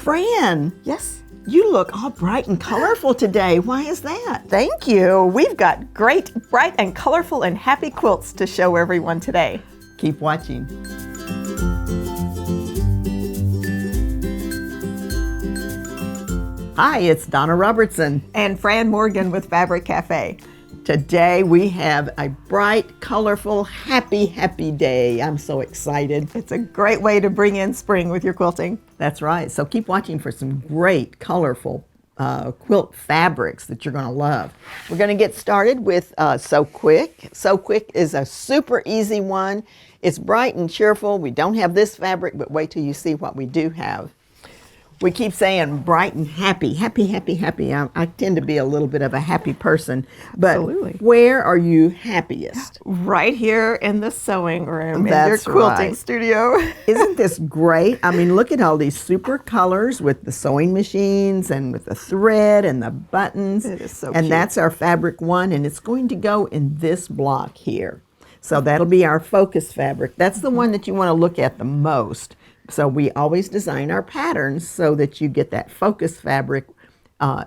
Fran, Yes. you look all bright and colorful today. Why is that? Thank you. We've got great, bright and colorful and happy quilts to show everyone today. Keep watching. Hi, it's Donna Robertson. And Fran Morgan with Fabric Café. Today we have a bright, colorful, happy day. I'm so excited. It's a great way to bring in spring with your quilting. That's right. So keep watching for some great, colorful quilt fabrics that you're going to love. We're going to get started with So Quick. So Quick is a super easy one. It's bright and cheerful. We don't have this fabric, but wait till you see what we do have. We keep saying bright and happy. I tend to be a little bit of a happy person. But Absolutely. Where are you happiest? Right here in the sewing room, That's in your quilting right. studio. Isn't this great? I mean, look at all these super colors with the sewing machines and with the thread and the buttons. It is so And cute. that's our fabric one, and it's going to go in this block here. So that'll be our focus fabric. That's the one that you want to look at the most. So we always design our patterns so that you get that focus fabric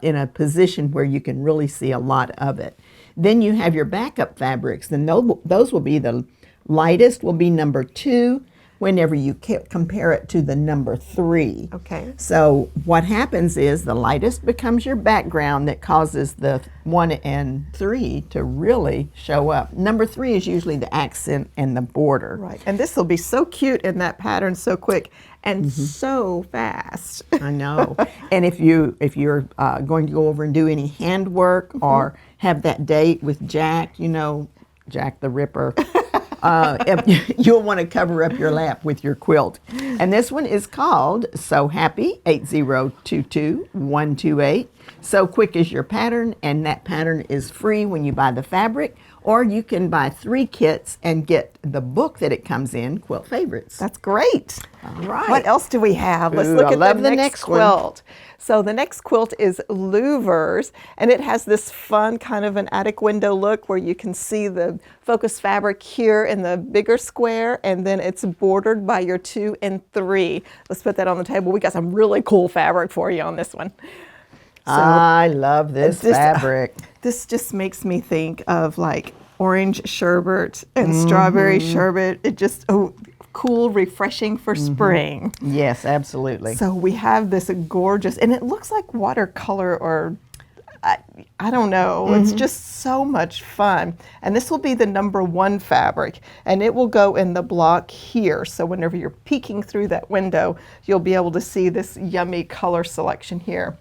in a position where you can really see a lot of it. Then you have your backup fabrics. Then those will be the lightest will be number 2 whenever you compare it to the number 3. Okay. So what happens is the lightest becomes your background that causes the 1 and 3 to really show up. Number 3 is usually the accent and the border. Right. And this will be so cute in that pattern, so quick and so fast. I know. And if you're going to go over and do any handwork or have that date with Jack, you know, Jack the Ripper, you'll want to cover up your lap with your quilt. And this one is called So Happy 8022128. So Quick is your pattern, and that pattern is free when you buy the fabric, or you can buy 3 kits and get the book that it comes in, Quilt Favorites. That's great. All right. What else do we have? Let's Ooh, look I at love the next one. quilt. So the next quilt is Louvers, and it has this fun kind of an attic window look where you can see the focus fabric here in the bigger square, and then it's bordered by your 2 and 3. Let's put that on the table. We got some really cool fabric for you on this one. So I love this fabric. This just makes me think of like orange sherbet and strawberry sherbet. It just, cool, refreshing for spring. Yes, absolutely. So we have this gorgeous, and it looks like watercolor or I don't know. It's just so much fun. And this will be the number 1 fabric, and it will go in the block here. So whenever you're peeking through that window, you'll be able to see this yummy color selection here.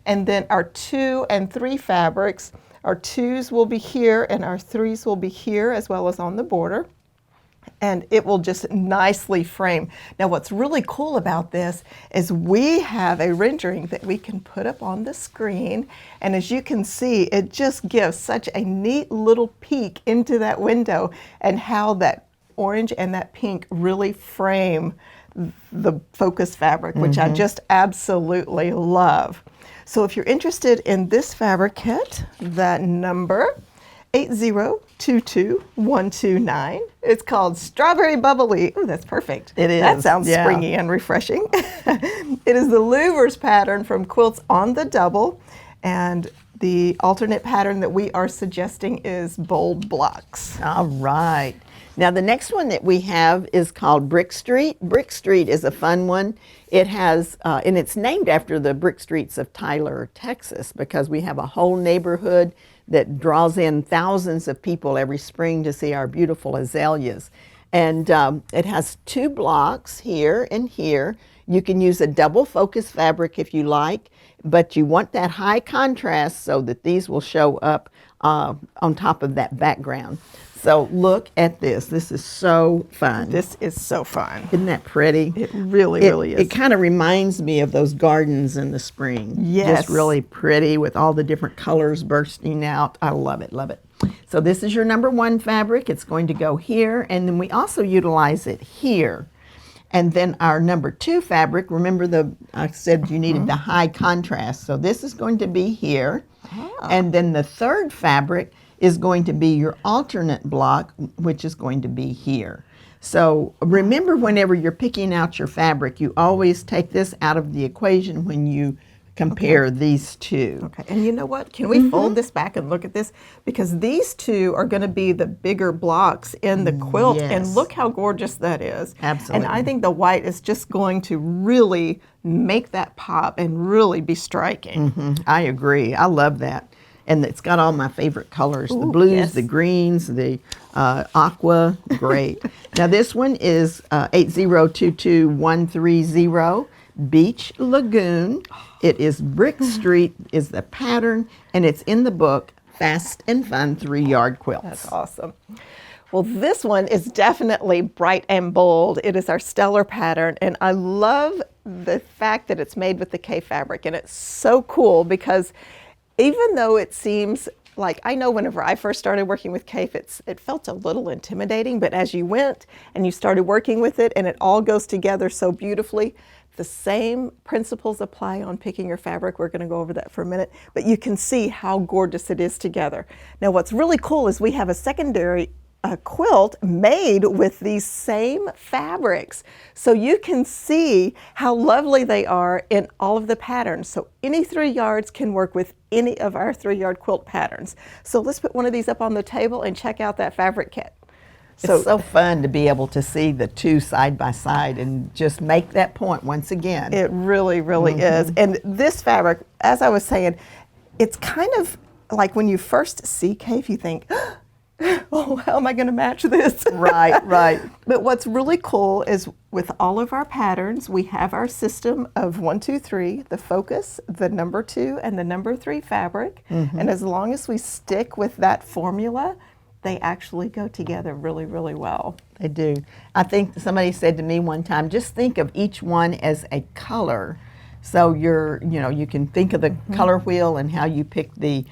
And then our 2 and 3 fabrics, our 2s will be here and our 3s will be here as well as on the border. And it will just nicely frame. Now what's really cool about this is we have a rendering that we can put up on the screen. And as you can see, it just gives such a neat little peek into that window and how that orange and that pink really frame the focus fabric, which I just absolutely love. So if you're interested in this fabric kit, that number 8022129. It's called Strawberry Bubbly. Oh, that's perfect. It is. That sounds Yeah. springy and refreshing. It is the Louvers pattern from Quilts on the Double, and the alternate pattern that we are suggesting is bold blocks. All right. Now the next one that we have is called Brick Street. Brick Street is a fun one. It has, and it's named after the brick streets of Tyler, Texas, because we have a whole neighborhood that draws in thousands of people every spring to see our beautiful azaleas. And it has 2 blocks here and here. You can use a double focus fabric if you like, but you want that high contrast so that these will show up on top of that background. So look at this. This is so fun. This is so fun. Isn't that pretty? It really is. It kind of reminds me of those gardens in the spring. Yes. Just really pretty with all the different colors bursting out. I love it, love it. So this is your number 1 fabric. It's going to go here, and then we also utilize it here. And then our number 2 fabric, remember I said you needed the high contrast. So this is going to be here. And then the 3rd fabric is going to be your alternate block, which is going to be here. So remember, whenever you're picking out your fabric, you always take this out of the equation when you compare these two. Okay, and you know what? Can we fold this back and look at this? Because these two are going to be the bigger blocks in the quilt, and Yes. look how gorgeous that is. Absolutely. And I think the white is just going to really make that pop and really be striking. I agree. I love that. And it's got all my favorite colors, the blues, yes. the greens, the aqua, great. Now this one is 8022130 Beach Lagoon. It is Brick Street is the pattern, and it's in the book Fast and Fun 3-Yard Quilts. That's awesome. Well, this one is definitely bright and bold. It is our stellar pattern, and I love the fact that it's made with the K fabric, and it's so cool because even though it seems like, I know whenever I first started working with Café, it felt a little intimidating, but as you went and you started working with it and it all goes together so beautifully, the same principles apply on picking your fabric. We're going to go over that for a minute, but you can see how gorgeous it is together. Now, what's really cool is we have a secondary quilt made with these same fabrics. So you can see how lovely they are in all of the patterns. So any 3 yards can work with any of our 3-yard quilt patterns. So let's put one of these up on the table and check out that fabric kit. It's so fun to be able to see the two side by side and just make that point once again. It really, really is. And this fabric, as I was saying, it's kind of like when you first see Café, you think, oh, how am I going to match this? Right, right. But what's really cool is with all of our patterns, we have our system of 1, 2, 3, the focus, the number 2, and the number 3 fabric. And as long as we stick with that formula, they actually go together really, really well. They do. I think somebody said to me one time, just think of each one as a color. So you can think of the color wheel and how you pick the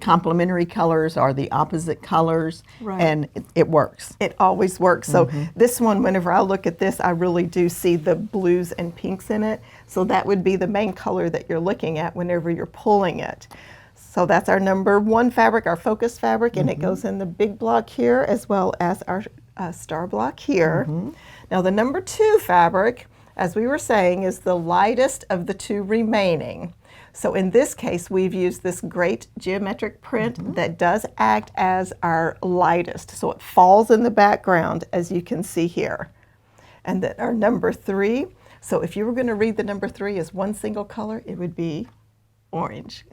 complementary colors or the opposite colors, and it works. It always works. So this one, whenever I look at this, I really do see the blues and pinks in it. So that would be the main color that you're looking at whenever you're pulling it. So that's our number 1 fabric, our focus fabric, and it goes in the big block here as well as our star block here. Now the number 2 fabric, as we were saying, is the lightest of the 2 remaining. So in this case, we've used this great geometric print that does act as our lightest. So it falls in the background, as you can see here. And then our number 3, so if you were going to read the number 3 as one single color, it would be orange.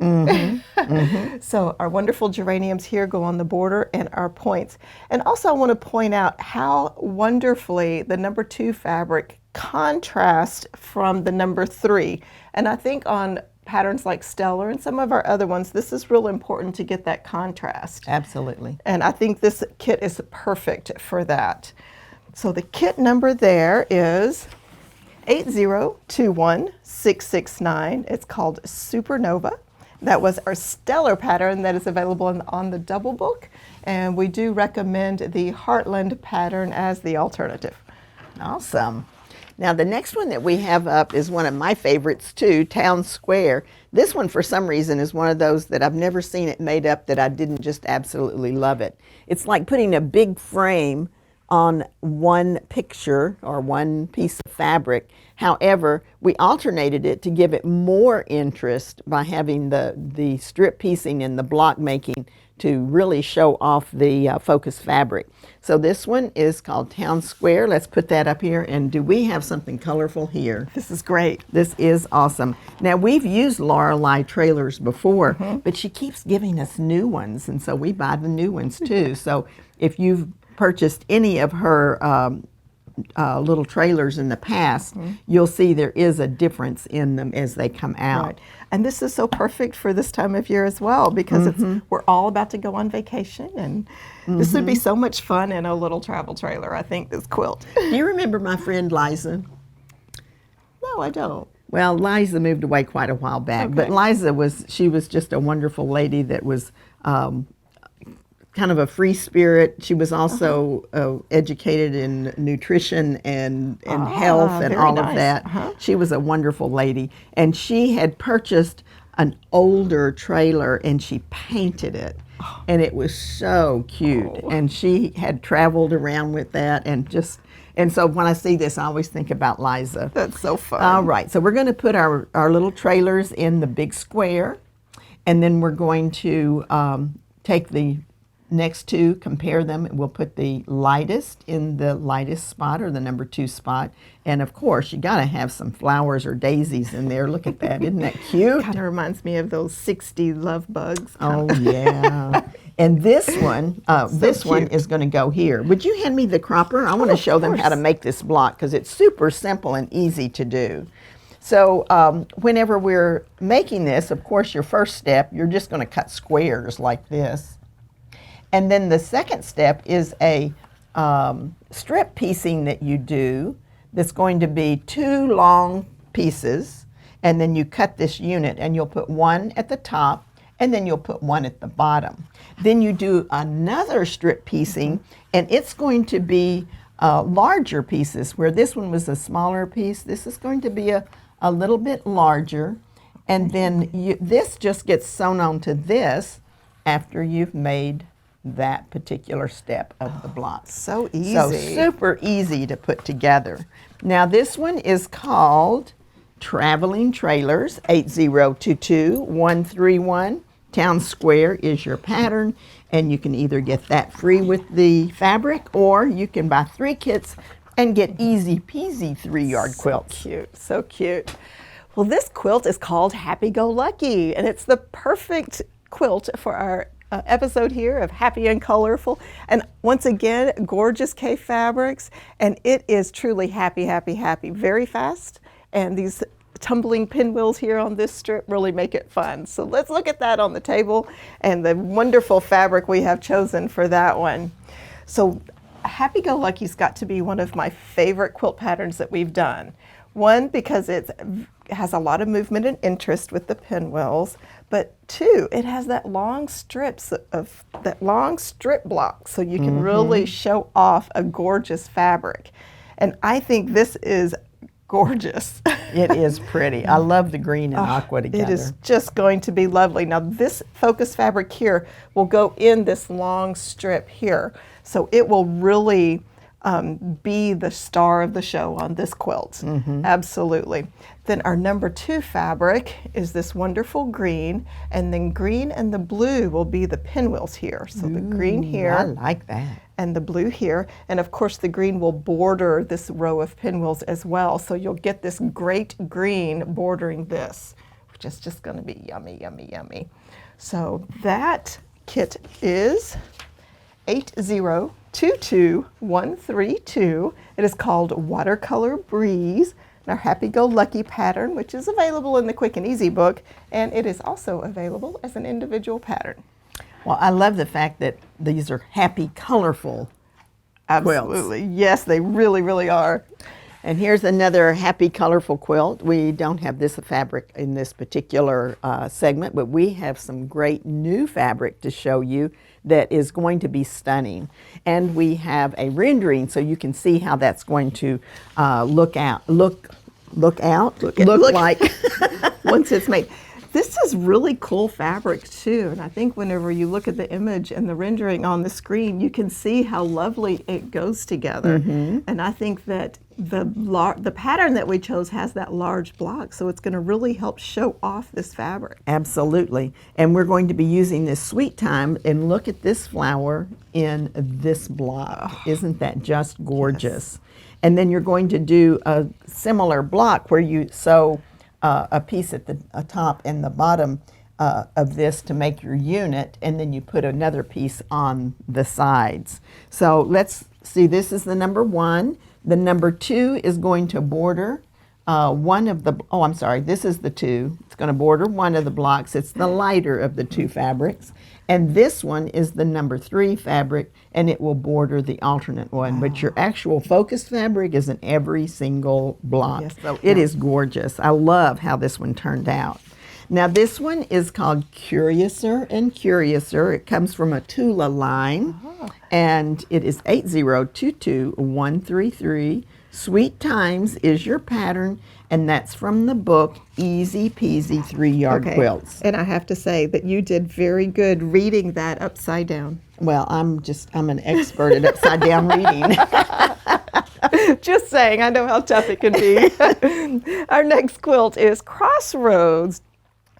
So our wonderful geraniums here go on the border and our points. And also I want to point out how wonderfully the number 2 fabric contrasts from the number 3. And I think on patterns like Stellar and some of our other ones, this is real important to get that contrast. Absolutely. And I think this kit is perfect for that. So the kit number there is 8021669. It's called Supernova. That was our Stellar pattern that is available on the double book, and we do recommend the Heartland pattern as the alternative. Awesome. Now the next one that we have up is one of my favorites too, Town Square. This one for some reason is one of those that I've never seen it made up that I didn't just absolutely love it. It's like putting a big frame on one picture or one piece of fabric. However, we alternated it to give it more interest by having the strip piecing and the block making to really show off the focus fabric. So this one is called Town Square. Let's put that up here. And do we have something colorful here? This is great. This is awesome. Now we've used Lorelei trailers before, but she keeps giving us new ones, and so we buy the new ones too. So if you've purchased any of her little trailers in the past, you'll see there is a difference in them as they come out. Right. And this is so perfect for this time of year as well, because we're all about to go on vacation, and this would be so much fun in a little travel trailer, I think, this quilt. Do you remember my friend Liza? No, I don't. Well, Liza moved away quite a while back, but Liza was just a wonderful lady that was kind of a free spirit. She was also educated in nutrition and health and all of that. She was a wonderful lady, and she had purchased an older trailer, and she painted it. And it was so cute. And she had traveled around with that, and so when I see this, I always think about Liza. That's so fun. All right, so we're going to put our little trailers in the big square, and then we're going to take the next two, compare them, and we'll put the lightest in the lightest spot, or the number 2 spot. And of course, you got to have some flowers or daisies in there. Look at that. Isn't that cute? Kind of reminds me of those 60 love bugs. Oh, yeah. And this one, one is going to go here. Would you hand me the cropper? I want to show them how to make this block, because it's super simple and easy to do. So whenever we're making this, of course, your first step, you're just going to cut squares like this. And then the second step is a strip piecing that you do that's going to be 2 long pieces, and then you cut this unit, and you'll put one at the top, and then you'll put one at the bottom. Then you do another strip piecing, and it's going to be larger pieces, where this one was a smaller piece. This is going to be a little bit larger, and then this just gets sewn onto this after you've made that particular step of the block. So easy. So super easy to put together. Now this one is called Traveling Trailers 8022131. Town Square is your pattern, and you can either get that free with the fabric, or you can buy 3 kits and get easy peasy 3-yard quilts. Cute, so cute. Well, this quilt is called Happy Go Lucky, and it's the perfect quilt for our episode here of Happy and Colorful. And once again, gorgeous K fabrics, and it is truly happy, happy, happy. Very fast, and these tumbling pinwheels here on this strip really make it fun. So let's look at that on the table and the wonderful fabric we have chosen for that one. So Happy Go Lucky's got to be one of my favorite quilt patterns that we've done. One, because it has a lot of movement and interest with the pinwheels, but 2, it has that long strip block, so you can really show off a gorgeous fabric. And I think this is gorgeous. It is pretty. I love the green and aqua together. It is just going to be lovely. Now this focus fabric here will go in this long strip here, so it will really be the star of the show on this quilt. Absolutely. Then our number 2 fabric is this wonderful green, and then green and the blue will be the pinwheels here. So the green here. I like that. And the blue here, and of course the green will border this row of pinwheels as well, so you'll get this great green bordering this, which is just going to be yummy, yummy, yummy. So that kit is 8022132. It is called Watercolor Breeze, and our Happy Go Lucky pattern, which is available in the Quick and Easy book, and it is also available as an individual pattern. Well, I love the fact that these are happy, colorful Absolutely. Quilts. Yes, they really, really are. And here's another happy, colorful quilt. We don't have this fabric in this particular segment, but we have some great new fabric to show you that is going to be stunning. And we have a rendering so you can see how that's going to look like once it's made. This is really cool fabric too, and I think whenever you look at the image and the rendering on the screen, you can see how lovely it goes together. And I think that the pattern that we chose has that large block, so it's going to really help show off this fabric. Absolutely. And we're going to be using this Sweet Time, and look at this flower in this block. Isn't that just gorgeous? Yes. And then you're going to do a similar block where you sew a piece at the top and the bottom of this to make your unit, and then you put another piece on the sides. So let's see, this is the number 1. The number 2 is going to border one of the, this is the 2. It's going to border one of the blocks. It's the lighter of the 2 fabrics. And this one is the number 3 fabric, and it will border the alternate one. But your actual focused fabric is in every single block. Yes, so it is gorgeous. I love how this one turned out. Now this one is called Curiouser and Curiouser. It comes from a Tula line, and it is 8022133. Sweet Times is your pattern, and that's from the book Easy Peasy 3-Yard Quilts. And I have to say that you did very good reading that upside down. Well, I'm an expert at upside down reading. Just saying, I know how tough it can be. Our next quilt is Crossroads.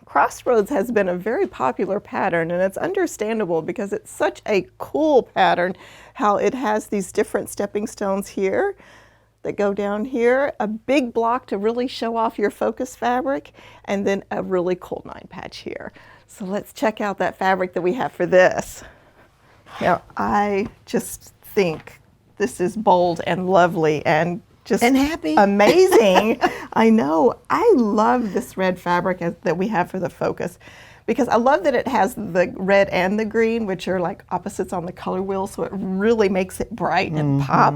Crossroads has been a very popular pattern, and it's understandable because it's such a cool pattern, how it has these different stepping stones here that go down here, a big block to really show off your focus fabric, and then a really cool 9-patch here. So let's check out that fabric that we have for this. Now, I just think this is bold and lovely and just happy. Amazing. I know. I love this red fabric that we have for the focus, because I love that it has the red and the green, which are like opposites on the color wheel, so it really makes it bright and pop.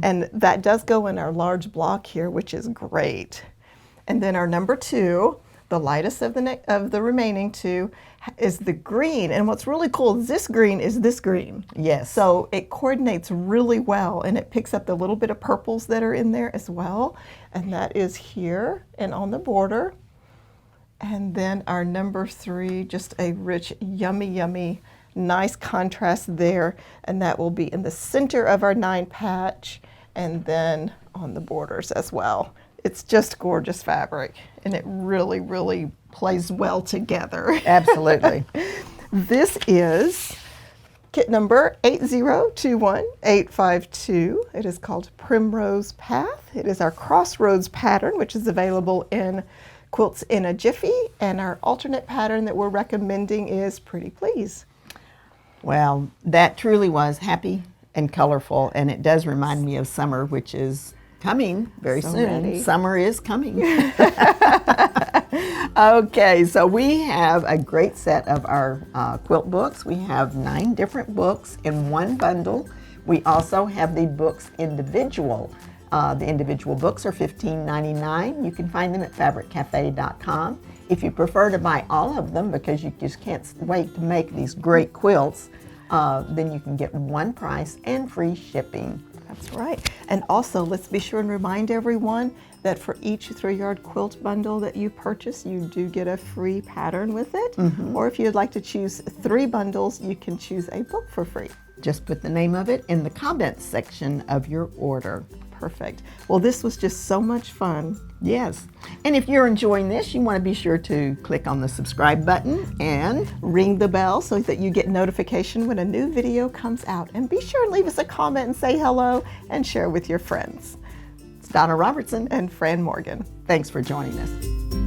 And that does go in our large block here, which is great. And then our number 2, the lightest of the remaining 2, is the green. And what's really cool is this green is this green. Yes. So it coordinates really well, and it picks up the little bit of purples that are in there as well. And that is here and on the border. And then our number 3, just a rich, yummy, yummy, nice contrast there. And that will be in the center of our 9-patch and then on the borders as well. It's just gorgeous fabric, and it really, really plays well together. Absolutely. This is kit number 8021852. It is called Primrose Path. It is our Crossroads pattern, which is available in Quilts in a Jiffy, and our alternate pattern that we're recommending is Pretty Please. Well, that truly was happy and colorful, and it does remind me of summer, which is coming very soon. Ready. Summer is coming. Okay, so we have a great set of our quilt books. We have 9 different books in one bundle. We also have the books individual. The individual books are $15.99. You can find them at fabriccafe.com. If you prefer to buy all of them because you just can't wait to make these great quilts, then you can get one price and free shipping. That's right. And also, let's be sure and remind everyone that for each 3-yard quilt bundle that you purchase, you do get a free pattern with it. Or if you'd like to choose 3 bundles, you can choose a book for free. Just put the name of it in the comments section of your order. Perfect. Well, this was just so much fun. Yes. And if you're enjoying this, you want to be sure to click on the subscribe button and Ring the bell so that you get notification when a new video comes out. And be sure and leave us a comment and say hello and share with your friends. it's Donna Robertson. And Fran Morgan. Thanks for joining us.